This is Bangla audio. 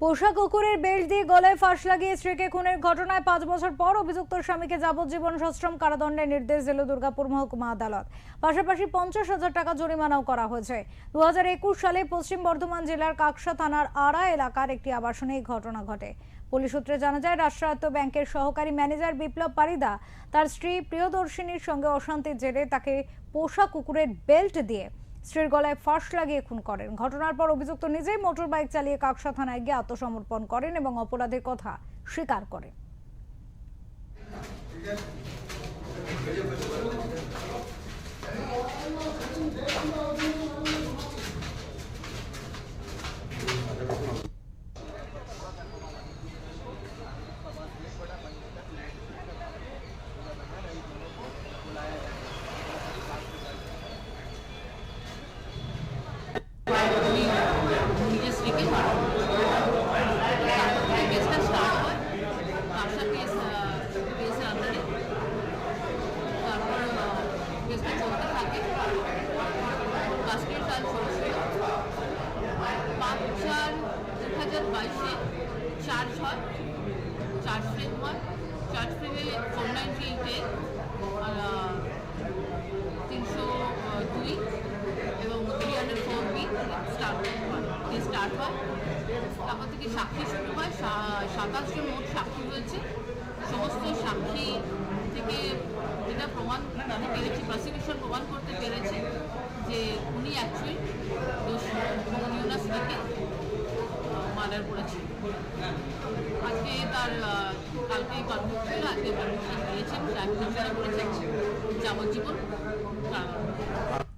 পোষা কুকুরের বেল্ট দিয়ে গলায় ফাঁস লাগিয়ে স্ত্রীকে খুনের ঘটনায় ৫ বছর পর অভিযুক্ত স্বামীকে যাবজ্জীবন সশ্রম কারাদণ্ডের নির্দেশ দিল দুর্গাপুর মহকুমা আদালত। পাশাপাশি ৫০,০০০ টাকা জরিমানাও করা হয়েছে। ২০২১ সালে পশ্চিম বর্ধমান জেলার কাকসা থানার আড়া এলাকার একটি আবাসনে এই ঘটনা ঘটে। পুলিশ সূত্রে জানা যায়, রাষ্ট্রায়ত্ত ব্যাংকের সহকারী ম্যানেজার বিপ্লব পারিদা তার স্ত্রী প্রিয়দর্শিনীর সঙ্গে অশান্তির জেরে তাকে পোষা কুকুরের বেল্ট দিয়ে স্ত্রীর গলায় ফাঁস লাগিয়ে খুন করেন। ঘটনার পর অভিযুক্ত নিজেই মোটর বাইক চালিয়ে কাকসা থানায় গিয়ে আত্মসমর্পণ করেন এবং অপরাধের কথা স্বীকার করেন। নিজের স্ত্রীকে কেসটা স্টার্ট হয় কাঁসা কেসের আন্ডারে। তারপর কেসটা চলতে থাকে। কাস্টডি ট্রায়াল চলছিল। ৫/৪/২০22-এ চার্জ হয়, চার্জ ফ্রেম হয়। চার্জ ফ্রেমে 498-এ 302 এবং 304B স্টার্ট হয়। তারপর থেকে সাক্ষী শুরু হয়। ২৭ জন মোট সাক্ষী হয়েছে। সমস্ত সাক্ষী থেকে যেটা প্রমাণ করতে পেরেছে, প্রসিকিউশন প্রমাণ করতে পেরেছে যে উনি অ্যাকচুয়ালি দোষী এবং উনি ওনার স্ত্রীকে মার্ডার করেছেন। আজকে তার কালকে কনভিক্ট ছিল, আজকে কনভিকশন দিয়েছেন, ঘোষণা করেছেন যাবজ্জীবন কারাদণ্ড।